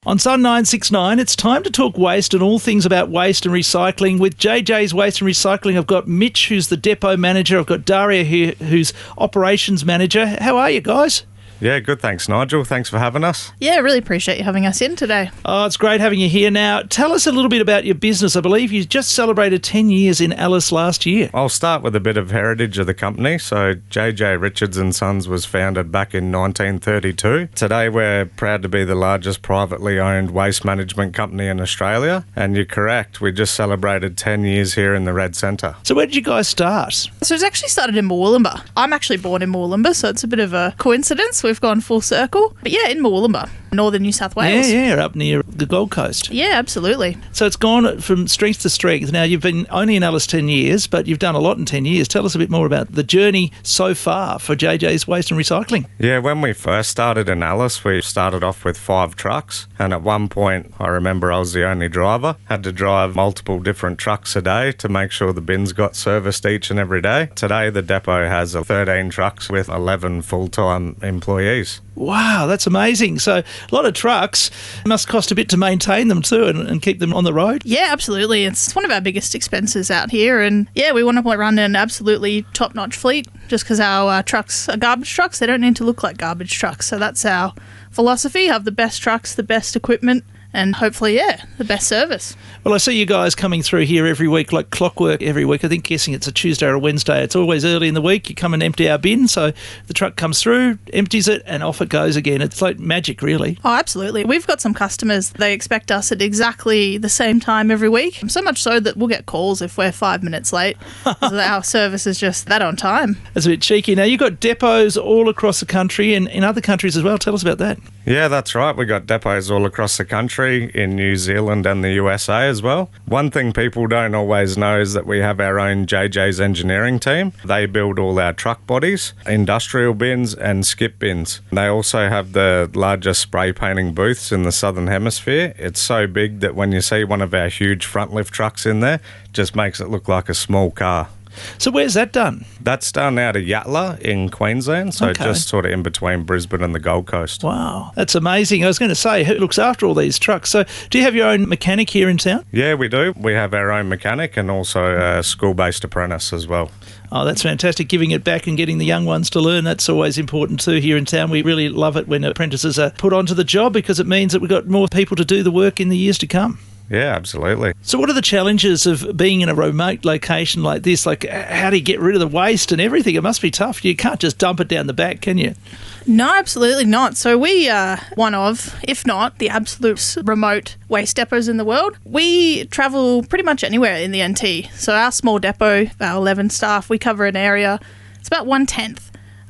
On Sun 969, it's time to talk waste and all things about waste and recycling. With JJ's Waste and Recycling, I've got Mitch, who's the depot manager. I've got Dahria here, who's operations manager. How are you guys? Yeah, good. Thanks, Nigel. Thanks for having us. Yeah, really appreciate you having us in today. Oh, it's great having you here. Now, tell us a little bit about your business. I believe you just celebrated 10 years in Alice last year. I'll start with a bit of heritage of the company. So JJ Richards and Sons was founded back in 1932. Today, we're proud to be the largest privately owned waste management company in Australia. And you're correct, we just celebrated 10 years here in the Red Centre. So where did you guys start? So it's actually started in Murwillumbah. I'm actually born in Murwillumbah, so it's a bit of a coincidence. We've gone full circle. But yeah, in Murwillumbah, northern New South Wales. Yeah, up near the Gold Coast. Yeah, absolutely. So it's gone from strength to strength. Now, you've been only in Alice 10 years, but you've done a lot in 10 years. Tell us a bit more about the journey so far for JJ's Waste and Recycling. Yeah, when we first started in Alice, we started off with 5 trucks. And at one point, I remember I was the only driver. Had to drive multiple different trucks a day to make sure the bins got serviced each and every day. Today, the depot has 13 trucks with 11 full-time employees. Wow, that's amazing. So a lot of trucks must cost a bit to maintain them too and keep them on the road. Yeah, absolutely. It's one of our biggest expenses out here. And yeah, we want to run an absolutely top-notch fleet just because our trucks are garbage trucks. They don't need to look like garbage trucks. So that's our philosophy. Have the best trucks, the best equipment, and hopefully, yeah, the best service. Well, I see you guys coming through here every week, like clockwork every week. I think guessing it's a Tuesday or a Wednesday. It's always early in the week. You come and empty our bin. So the truck comes through, empties it, and off it goes again. It's like magic, really. Oh, absolutely. We've got some customers, they expect us at exactly the same time every week. So much so that we'll get calls if we're 5 minutes late. Our service is just that on time. That's a bit cheeky. Now, you've got depots all across the country and in other countries as well. Tell us about that. Yeah, that's right. We've got depots all across the country, in New Zealand and the USA as well. One thing people don't always know is that we have our own JJ's engineering team. They build all our truck bodies, industrial bins and skip bins. They also have the largest spray painting booths in the Southern Hemisphere. It's so big that when you see one of our huge front lift trucks in there, it just makes it look like a small car. So where's that done? That's done out of Yatala in Queensland, so Okay. just sort of in between Brisbane and the Gold Coast. Wow, that's amazing. I was going to say, who looks after all these trucks? So do you have your own mechanic here in town? Yeah, we do. We have our own mechanic and also a school-based apprentice as well. Oh, that's fantastic. Giving it back and getting the young ones to learn, that's always important too here in town. We really love it when apprentices are put onto the job because it means that we've got more people to do the work in the years to come. Yeah, absolutely. So what are the challenges of being in a remote location like this? Like, how do you get rid of the waste and everything? It must be tough. You can't just dump it down the back, can you? No, absolutely not. So we are one of, if not the absolute remote waste depots in the world. We travel pretty much anywhere in the NT. So our small depot, our 11 staff, we cover an area. It's about 1/10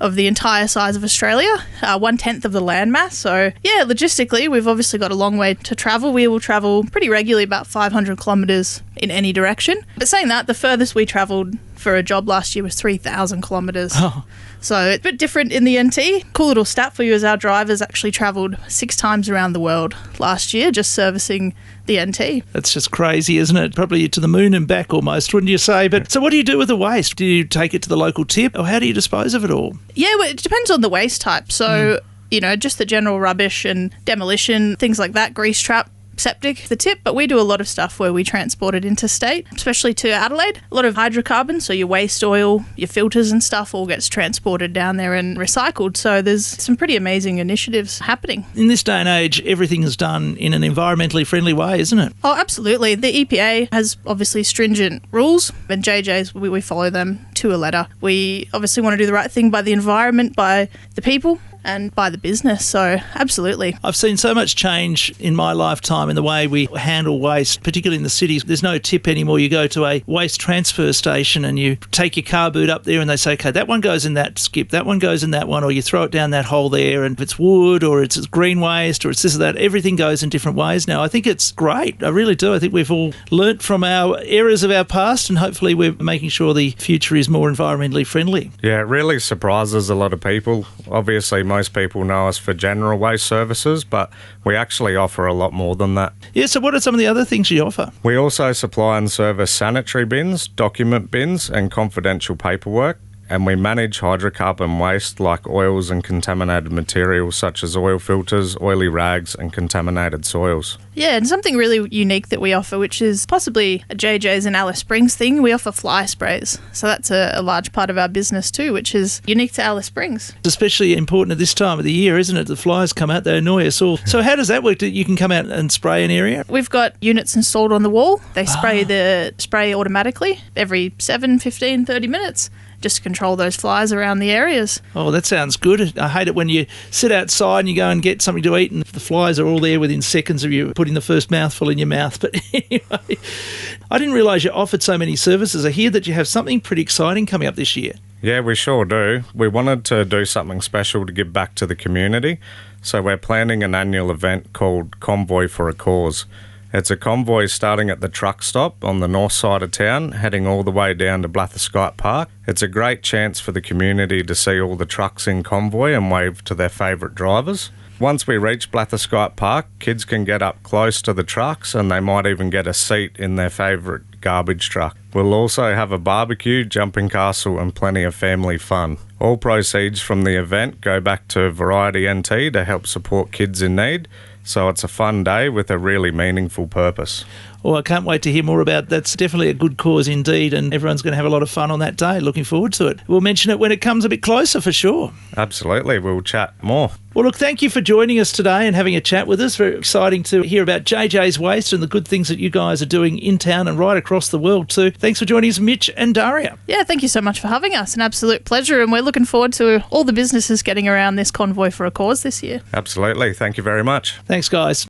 of the entire size of Australia, 1/10 of the landmass. So yeah, logistically, we've obviously got a long way to travel. We will travel pretty regularly, about 500 kilometres in any direction. But saying that, the furthest we travelled for a job last year was 3,000 kilometres. Oh. So it's a bit different in the NT. Cool little stat for you is our drivers actually travelled 6 times around the world last year just servicing the NT. That's just crazy, isn't it? Probably to the moon and back almost, wouldn't you say? But so what do you do with the waste? Do you take it to the local tip or how do you dispose of it all? Yeah, well, it depends on the waste type. So, you know, just the general rubbish and demolition, things like that, grease trap, septic, the tip, but we do a lot of stuff where we transport it interstate, especially to Adelaide. A lot of hydrocarbons, so your waste oil, your filters and stuff all gets transported down there and recycled. So there's some pretty amazing initiatives happening. In this day and age, everything is done in an environmentally friendly way, isn't it? Oh, absolutely. The EPA has obviously stringent rules, and JJ's, we follow them to a letter. We obviously want to do the right thing by the environment, by the people, and by the business. So absolutely. I've seen so much change in my lifetime in the way we handle waste, particularly in the cities. There's no tip anymore. You go to a waste transfer station and you take your car boot up there and they say, okay, that one goes in that skip, that one goes in that one, or you throw it down that hole there, and if it's wood or it's green waste or it's this or that, everything goes in different ways now. I think it's great. I really do. I think we've all learnt from our errors of our past and hopefully we're making sure the future is more environmentally friendly. Yeah, it really surprises a lot of people. Obviously, most people know us for general waste services, but we actually offer a lot more than that. Yeah, so what are some of the other things you offer? We also supply and service sanitary bins, document bins, and confidential paperwork. and we manage hydrocarbon waste like oils and contaminated materials such as oil filters, oily rags and contaminated soils. Yeah, and something really unique that we offer, which is possibly a JJ's and Alice Springs thing, we offer fly sprays. So that's a large part of our business too, which is unique to Alice Springs. It's especially important at this time of the year, isn't it? The flies come out, they annoy us all. So how does that work? You can come out and spray an area? We've got units installed on the wall. They spray the spray automatically every 7, 15, 30 minutes. Just to control those flies around the areas. Oh, that sounds good. I hate it when you sit outside and you go and get something to eat and the flies are all there within seconds of you putting the first mouthful in your mouth. But anyway, I didn't realise you offered so many services. I hear that you have something pretty exciting coming up this year. Yeah, we sure do. We wanted to do something special to give back to the community, so we're planning an annual event called Convoy for a Cause. It's a convoy starting at the truck stop on the north side of town, heading all the way down to Blatherskite Park. It's a great chance for the community to see all the trucks in convoy and wave to their favourite drivers. Once we reach Blatherskite Park, kids can get up close to the trucks and they might even get a seat in their favourite garbage truck. We'll also have a barbecue, jumping castle and plenty of family fun. All proceeds from the event go back to Variety NT to help support kids in need. So it's a fun day with a really meaningful purpose. Well, I can't wait to hear more about that. That's definitely a good cause indeed, and everyone's going to have a lot of fun on that day. Looking forward to it. We'll mention it when it comes a bit closer for sure. Absolutely. We'll chat more. Well, look, thank you for joining us today and having a chat with us. Very exciting to hear about JJ's Waste and the good things that you guys are doing in town and right across the world too. Thanks for joining us, Mitch and Dahria. Yeah, thank you so much for having us. An absolute pleasure, and we're looking forward to all the businesses getting around this Convoy for a Cause this year. Absolutely. Thank you very much. Thanks, guys.